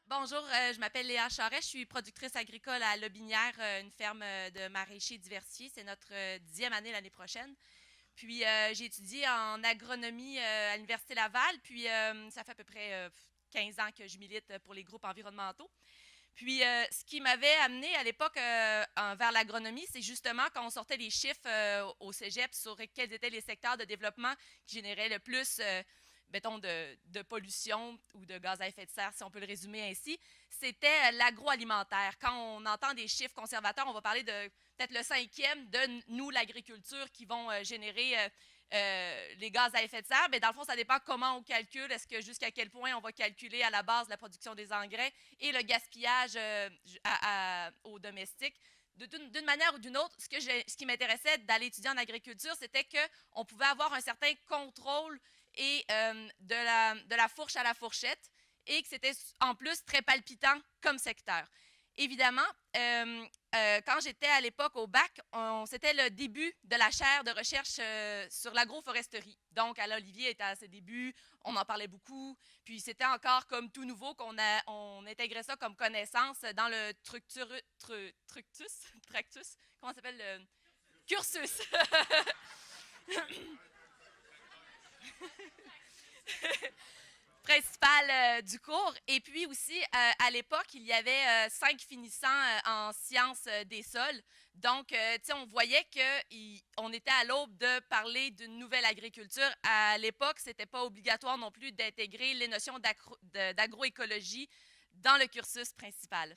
Bonjour, je m'appelle Léa Charest, je suis productrice agricole à Lobinière, une ferme de maraîchers diversifiés. C'est notre 10e année l'année prochaine. Puis j'ai étudié en agronomie à l'Université Laval, puis ça fait à peu près 15 ans que je milite pour les groupes environnementaux. Puis ce qui m'avait amené à l'époque vers l'agronomie, c'est justement quand on sortait les chiffres au cégep sur quels étaient les secteurs de développement qui généraient le plus mettons, de pollution ou de gaz à effet de serre, si on peut le résumer ainsi, c'était l'agroalimentaire. Quand on entend des chiffres conservateurs, on va parler de peut-être le cinquième de nous, l'agriculture, qui vont générer les gaz à effet de serre. Mais dans le fond, ça dépend comment on calcule. Est-ce que jusqu'à quel point on va calculer à la base la production des engrais et le gaspillage aux domestiques. D'une manière ou d'une autre, ce qui m'intéressait d'aller étudier en agriculture, c'était qu'on pouvait avoir un certain contrôle et de la fourche à la fourchette et que c'était en plus très palpitant comme secteur. Évidemment, quand j'étais à l'époque au bac, c'était le début de la chaire de recherche sur l'agroforesterie. Donc, à l'Olivier était à ses débuts, on en parlait beaucoup, puis c'était encore comme tout nouveau on intégrait ça comme connaissance dans le tractus, comment ça s'appelle le cursus. Principal du cours. Et puis aussi, à l'époque, il y avait 5 finissants en sciences des sols. Donc, tu sais, on voyait qu'on était à l'aube de parler d'une nouvelle agriculture. À l'époque, c'était pas obligatoire non plus d'intégrer les notions d'agroécologie dans le cursus principal.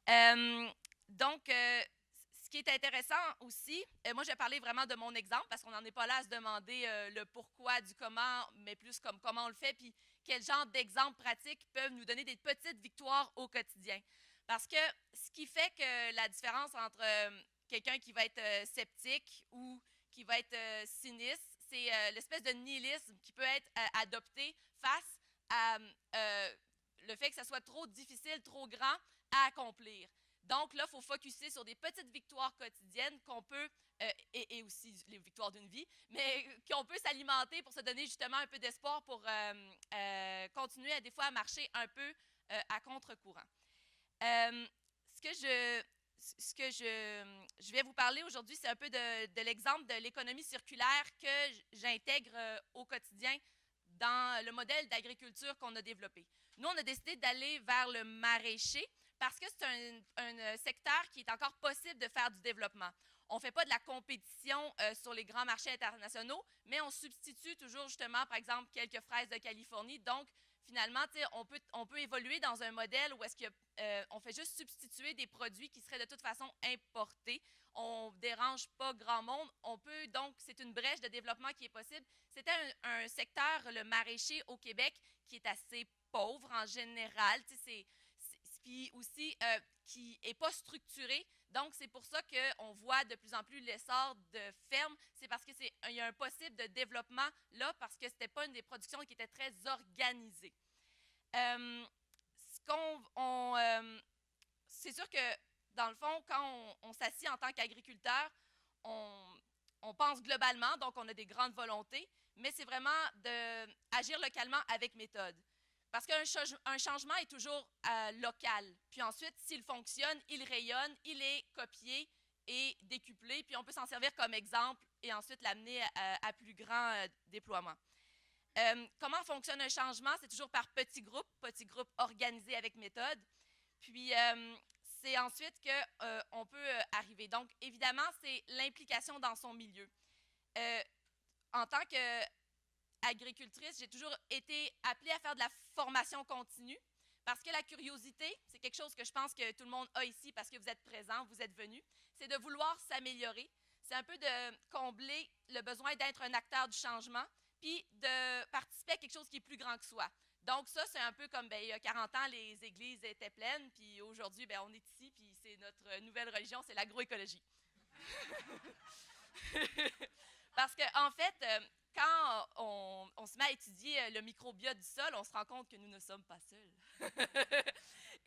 Euh, donc, ce qui est intéressant aussi, moi je vais parler vraiment de mon exemple parce qu'on n'en est pas là à se demander le pourquoi du comment, mais plus comme comment on le fait, puis quel genre d'exemples pratiques peuvent nous donner des petites victoires au quotidien. Parce que ce qui fait que la différence entre quelqu'un qui va être sceptique ou qui va être sinistre, c'est l'espèce de nihilisme qui peut être adopté face à le fait que ça soit trop difficile, trop grand à accomplir. Donc là, il faut focuser sur des petites victoires quotidiennes qu'on peut, et aussi les victoires d'une vie, mais qu'on peut s'alimenter pour se donner justement un peu d'espoir pour continuer à des fois à marcher un peu à contre-courant. Euh, ce que je, je vais vous parler aujourd'hui, c'est un peu de l'exemple de l'économie circulaire que j'intègre au quotidien dans le modèle d'agriculture qu'on a développé. Nous, on a décidé d'aller vers le maraîcher parce que c'est un secteur qui est encore possible de faire du développement. On ne fait pas de la compétition sur les grands marchés internationaux, mais on substitue toujours justement, par exemple, quelques fraises de Californie. Donc, finalement, on peut évoluer dans un modèle où est-ce qu'on fait juste substituer des produits qui seraient de toute façon importés. On ne dérange pas grand monde. On peut donc, c'est une brèche de développement qui est possible. C'était un secteur, le maraîcher au Québec, qui est assez pauvre en général. Puis aussi qui n'est pas structuré. Donc, c'est pour ça qu'on voit de plus en plus l'essor de fermes. C'est parce qu'il y a un possible de développement là, parce que ce n'était pas une des productions qui était très organisée. Euh, c'est sûr que, dans le fond, quand on s'assied en tant qu'agriculteur, on pense globalement, donc on a des grandes volontés, mais c'est vraiment d'agir localement avec méthode. Parce qu'un changement est toujours local. Puis ensuite, s'il fonctionne, il rayonne, il est copié et décuplé, puis on peut s'en servir comme exemple et ensuite l'amener à plus grand déploiement. Comment fonctionne un changement? C'est toujours par petits groupes organisés avec méthode. Puis, c'est ensuite qu'on peut arriver. Donc, évidemment, c'est l'implication dans son milieu. Euh, En tant qu'agricultrice, j'ai toujours été appelée à faire de la formation continue parce que la curiosité, c'est quelque chose que je pense que tout le monde a ici parce que vous êtes présents, vous êtes venus, c'est de vouloir s'améliorer. C'est un peu de combler le besoin d'être un acteur du changement, puis de participer à quelque chose qui est plus grand que soi. Donc ça, c'est un peu comme, il y a 40 ans, les églises étaient pleines, puis aujourd'hui, on est ici, puis c'est notre nouvelle religion, c'est l'agroécologie. Parce qu'en en fait, quand on se met à étudier le microbiote du sol, on se rend compte que nous ne sommes pas seuls.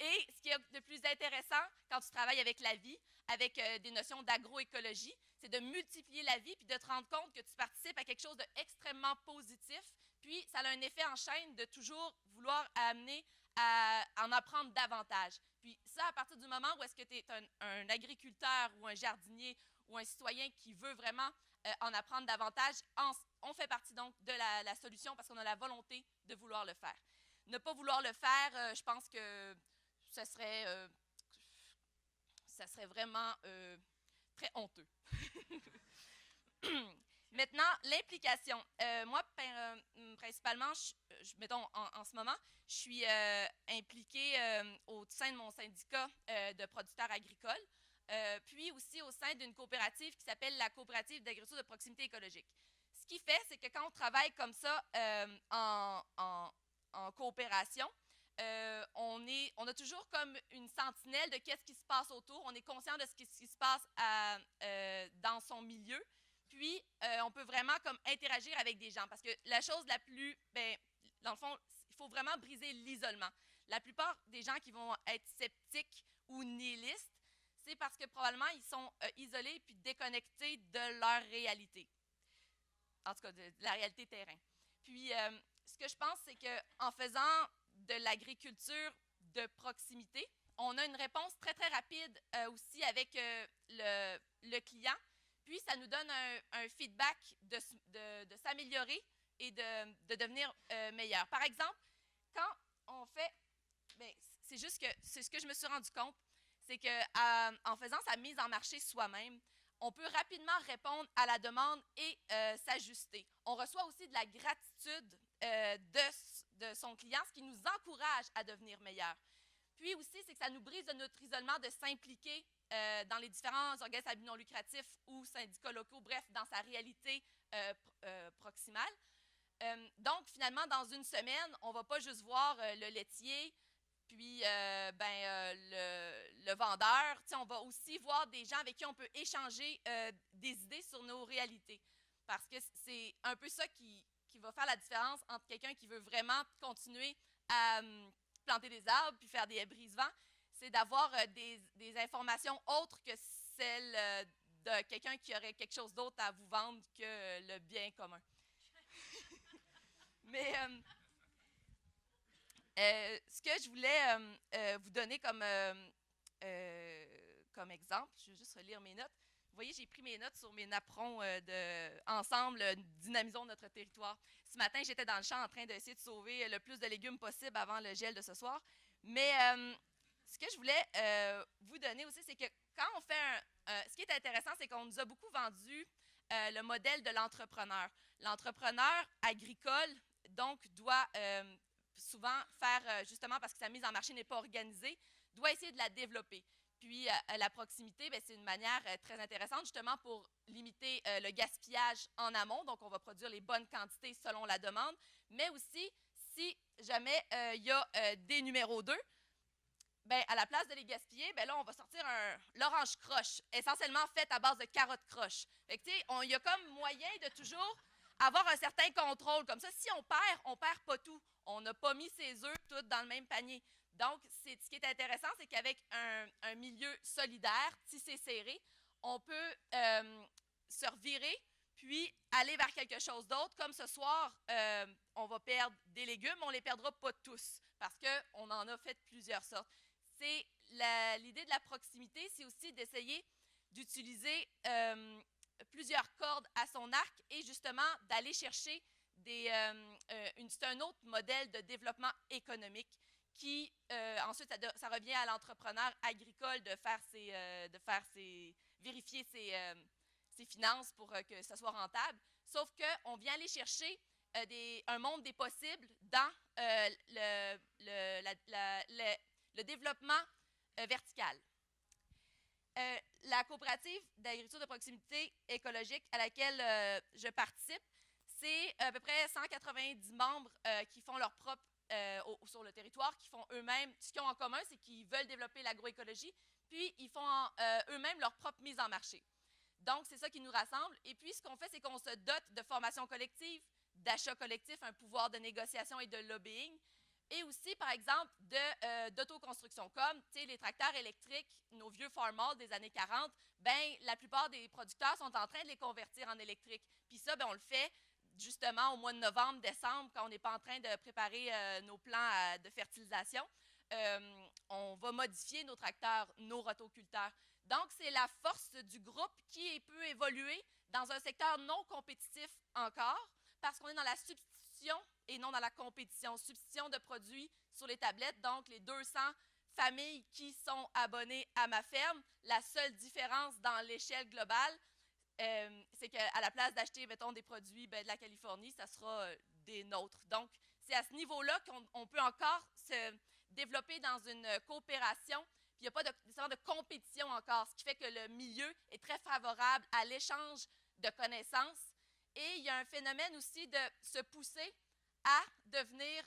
Et ce qui est le plus intéressant quand tu travailles avec la vie, avec des notions d'agroécologie, c'est de multiplier la vie puis de te rendre compte que tu participes à quelque chose d'extrêmement positif. Puis ça a un effet en chaîne de toujours vouloir amener à en apprendre davantage. Puis ça, à partir du moment où est-ce que tu es un agriculteur ou un jardinier ou un citoyen qui veut vraiment en apprendre davantage, on fait partie donc de la solution parce qu'on a la volonté de vouloir le faire. Ne pas vouloir le faire, je pense que ça serait vraiment très honteux. Maintenant, l'implication. Moi, principalement, mettons, en ce moment, je suis impliquée au sein de mon syndicat de producteurs agricoles, puis aussi au sein d'une coopérative qui s'appelle la Coopérative d'agriculture de proximité écologique. Ce qui fait, c'est que quand on travaille comme ça en coopération, on a toujours comme une sentinelle de qu'est-ce qui se passe autour. On est conscient de ce qui se passe dans son milieu. Puis, on peut vraiment comme interagir avec des gens. Parce que la chose la plus, dans le fond, il faut vraiment briser l'isolement. La plupart des gens qui vont être sceptiques ou nihilistes, c'est parce que probablement ils sont isolés puis déconnectés de leur réalité. En tout cas, de la réalité terrain. Puis, ce que je pense, c'est qu'en faisant de l'agriculture de proximité, on a une réponse très, très rapide aussi avec le client. Puis, ça nous donne un feedback de s'améliorer et de devenir meilleur. Par exemple, quand on fait, c'est juste que c'est ce que je me suis rendu compte, c'est qu'en faisant sa mise en marché soi-même, on peut rapidement répondre à la demande et s'ajuster. On reçoit aussi de la gratitude de son client, ce qui nous encourage à devenir meilleur. Puis aussi, c'est que ça nous brise de notre isolement de s'impliquer dans les différents organismes à but non lucratif ou syndicats locaux, bref, dans sa réalité proximale. Donc, finalement, dans une semaine, on ne va pas juste voir le laitier, puis le vendeur. On va aussi voir des gens avec qui on peut échanger des idées sur nos réalités. Parce que c'est un peu ça qui va faire la différence entre quelqu'un qui veut vraiment continuer à planter des arbres puis faire des brise-vents, c'est d'avoir des informations autres que celles de quelqu'un qui aurait quelque chose d'autre à vous vendre que le bien commun. Mais ce que je voulais vous donner comme exemple, je vais juste relire mes notes. Vous voyez, j'ai pris mes notes sur mes napperons de Ensemble, dynamisons notre territoire. Ce matin, j'étais dans le champ en train d'essayer de sauver le plus de légumes possible avant le gel de ce soir. Mais ce que je voulais vous donner aussi, c'est que quand on fait ce qui est intéressant, c'est qu'on nous a beaucoup vendu le modèle de l'entrepreneur. L'entrepreneur agricole, donc, doit souvent faire, justement parce que sa mise en marché n'est pas organisée, doit essayer de la développer. Puis, la proximité, c'est une manière très intéressante justement pour limiter le gaspillage en amont. Donc, on va produire les bonnes quantités selon la demande. Mais aussi, si jamais il y a des numéros 2, à la place de les gaspiller, là, on va sortir l'orange croche, essentiellement faite à base de carottes croches. Fait que, il y a comme moyen de toujours avoir un certain contrôle. Comme ça, si on perd pas tout. On n'a pas mis ses œufs tous dans le même panier. Donc, ce qui est intéressant, c'est qu'avec un milieu solidaire, tissé serré, on peut se revirer puis aller vers quelque chose d'autre. Comme ce soir, on va perdre des légumes, on ne les perdra pas tous parce qu'on en a fait plusieurs sortes. C'est l'idée de la proximité, c'est aussi d'essayer d'utiliser plusieurs cordes à son arc et justement d'aller chercher c'est un autre modèle de développement économique qui, ensuite, ça revient à l'entrepreneur agricole de vérifier ses finances pour que ça soit rentable. Sauf qu'on vient aller chercher un monde des possibles dans le développement vertical. La coopérative d'agriculture de proximité écologique à laquelle je participe, c'est à peu près 190 membres qui font leur propre, sur le territoire, qui font eux-mêmes, ce qu'ils ont en commun, c'est qu'ils veulent développer l'agroécologie, puis ils font eux-mêmes leur propre mise en marché. Donc, c'est ça qui nous rassemble. Et puis, ce qu'on fait, c'est qu'on se dote de formation collective, d'achat collectif, un pouvoir de négociation et de lobbying, et aussi, par exemple, d'autoconstruction, comme les tracteurs électriques, nos vieux Farmall des années 40, la plupart des producteurs sont en train de les convertir en électrique. Puis ça, on le fait justement au mois de novembre, décembre, quand on n'est pas en train de préparer nos plans de fertilisation, on va modifier nos tracteurs, nos rotoculteurs. Donc, c'est la force du groupe qui peut évoluer dans un secteur non compétitif encore, parce qu'on est dans la substitution et non dans la compétition. Substitution de produits sur les tablettes, donc les 200 familles qui sont abonnées à ma ferme. La seule différence dans l'échelle globale, c'est qu'à la place d'acheter, mettons, des produits de la Californie, ça sera des nôtres. Donc, c'est à ce niveau-là qu'on peut encore se développer dans une coopération. Puis, il n'y a pas de compétition encore, ce qui fait que le milieu est très favorable à l'échange de connaissances. Et il y a un phénomène aussi de se pousser à devenir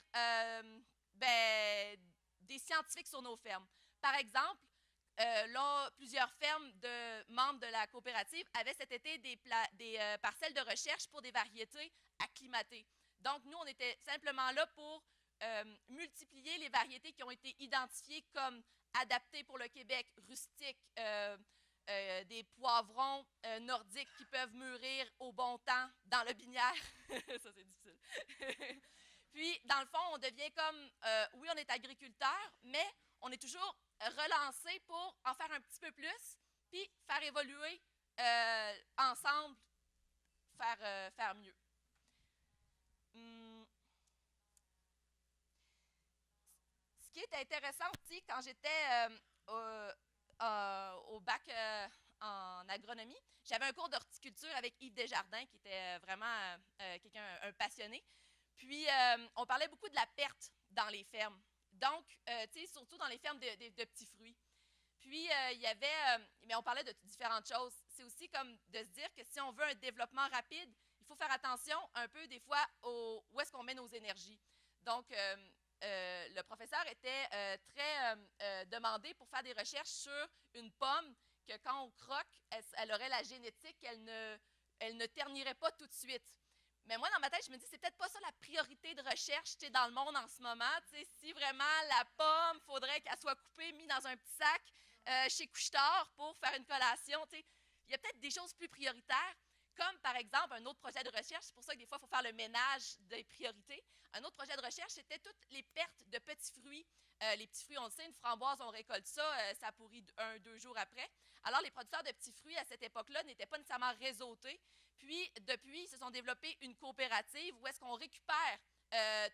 des scientifiques sur nos fermes. Par exemple, là, plusieurs fermes de membres de la coopérative avaient cet été des parcelles de recherche pour des variétés acclimatées. Donc, nous, on était simplement là pour multiplier les variétés qui ont été identifiées comme adaptées pour le Québec, rustiques, des poivrons nordiques qui peuvent mûrir au bon temps dans le binière. Ça, c'est difficile. Puis, dans le fond, on devient comme, oui, on est agriculteur, mais on est toujours relancé pour en faire un petit peu plus, puis faire évoluer ensemble, faire mieux. Ce qui est intéressant aussi, quand j'étais au bac en agronomie, j'avais un cours d'horticulture avec Yves Desjardins, qui était vraiment un passionné. Puis, on parlait beaucoup de la perte dans les fermes. Donc, tu sais, surtout dans les fermes de petits fruits. Puis, il y avait, mais on parlait de différentes choses. C'est aussi comme de se dire que si on veut un développement rapide, il faut faire attention un peu des fois où est-ce qu'on met nos énergies. Donc, le professeur était très demandé pour faire des recherches sur une pomme que quand on croque, elle aurait la génétique qu'elle ne ternirait pas tout de suite. Mais moi, dans ma tête, je me dis, c'est peut-être pas ça la priorité de recherche dans le monde en ce moment. Si vraiment la pomme, il faudrait qu'elle soit coupée, mise dans un petit sac chez Couche-Tard pour faire une collation. Il y a peut-être des choses plus prioritaires, comme par exemple un autre projet de recherche. C'est pour ça que des fois, il faut faire le ménage des priorités. Un autre projet de recherche, c'était toutes les pertes de petits fruits. Les petits fruits, on le sait, une framboise, on récolte ça, ça pourrit 1-2 jours après. Alors, les producteurs de petits fruits à cette époque-là n'étaient pas nécessairement réseautés. Puis, depuis, ils se sont développés une coopérative où est-ce qu'on récupère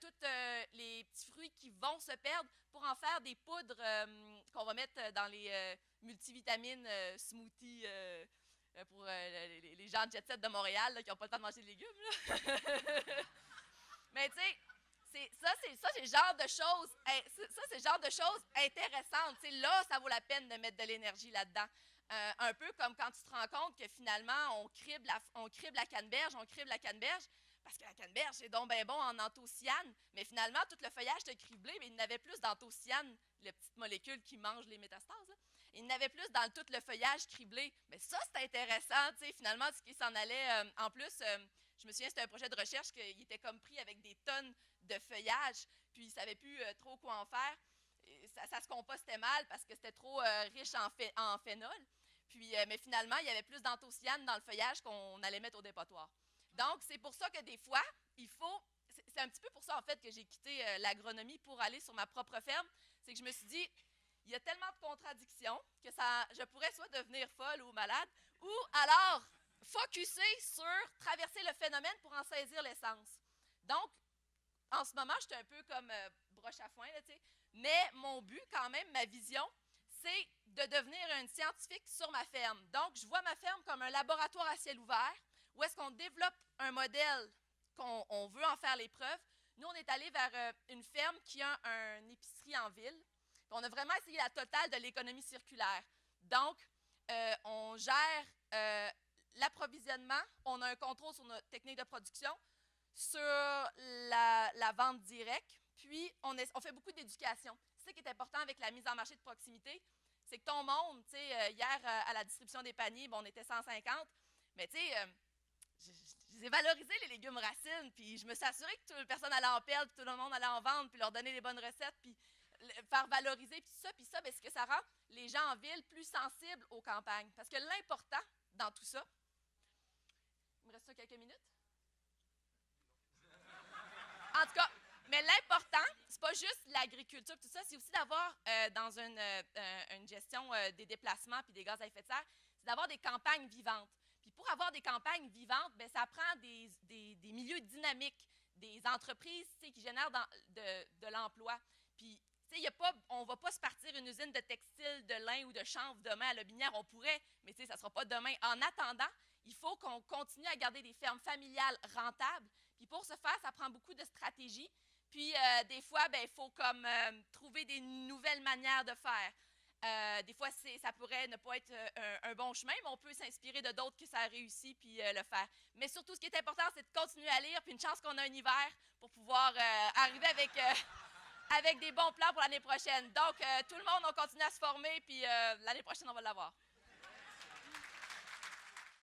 tous les petits fruits qui vont se perdre pour en faire des poudres qu'on va mettre dans les multivitamines smoothies pour les gens de jet set de Montréal là, qui n'ont pas le temps de manger de légumes. Mais tu sais, c'est le genre de choses, c'est le genre de choses intéressantes. T'sais, là, ça vaut la peine de mettre de l'énergie là-dedans. Un peu comme quand tu te rends compte que finalement, on crible la canneberge, parce que la canneberge, c'est donc bien bon en anthocyane, mais finalement, tout le feuillage était criblé, mais il n'avait plus d'anthocyane, les petites molécules qui mangent les métastases. Là. Il n'avait plus dans tout le feuillage criblé. Mais ça, c'est intéressant, tu sais, finalement, ce qui s'en allait. En plus, je me souviens, c'était un projet de recherche qu'il était comme pris avec des tonnes de feuillage, puis il ne savait plus trop quoi en faire. Ça se compostait mal parce que c'était trop riche en phénol. Puis, mais finalement, il y avait plus d'anthocyane dans le feuillage qu'on allait mettre au dépotoir. Donc, c'est pour ça que des fois, il faut... C'est un petit peu pour ça, en fait, que j'ai quitté l'agronomie pour aller sur ma propre ferme. C'est que je me suis dit, il y a tellement de contradictions que je pourrais soit devenir folle ou malade, ou alors focusser sur traverser le phénomène pour en saisir l'essence. Donc, en ce moment, je suis un peu comme broche à foin, là, tu sais. Mais mon but, quand même, ma vision, c'est de devenir une scientifique sur ma ferme. Donc, je vois ma ferme comme un laboratoire à ciel ouvert où est-ce qu'on développe un modèle qu'on veut en faire les preuves. Nous, on est allé vers une ferme qui a une épicerie en ville. Puis on a vraiment essayé la totale de l'économie circulaire. Donc, on gère l'approvisionnement, on a un contrôle sur notre technique de production, sur la vente directe, puis on fait beaucoup d'éducation. C'est ce qui est important avec la mise en marché de proximité, c'est que ton monde, tu sais, hier à la distribution des paniers, bon, on était 150, mais tu sais, j'ai valorisé les légumes racines, puis je me suis assurée que toute personne allait en perdre, puis tout le monde allait en vendre, puis leur donner les bonnes recettes, puis faire valoriser, puis ça, bien, ce que ça rend les gens en ville plus sensibles aux campagnes. Parce que l'important dans tout ça, il me reste quelques minutes, En tout cas, mais l'important, c'est pas juste l'agriculture, tout ça, c'est aussi d'avoir dans une gestion des déplacements puis des gaz à effet de serre, c'est d'avoir des campagnes vivantes. Puis pour avoir des campagnes vivantes, ben, ça prend des milieux dynamiques, des entreprises qui génèrent de l'emploi. Puis, y a pas, on ne va pas se partir une usine de textile, de lin ou de chanvre demain à Lobinière. On pourrait, mais ça ne sera pas demain. En attendant, il faut qu'on continue à garder des fermes familiales rentables. Puis pour ce faire, ça prend beaucoup de stratégies. Puis des fois, ben, il faut comme trouver des nouvelles manières de faire. Des fois, ça pourrait ne pas être un bon chemin, mais on peut s'inspirer de d'autres que ça a réussi puis le faire. Mais surtout, ce qui est important, c'est de continuer à lire. Puis une chance qu'on a un hiver pour pouvoir arriver avec des bons plans pour l'année prochaine. Donc, tout le monde, on continue à se former, puis l'année prochaine, on va l'avoir.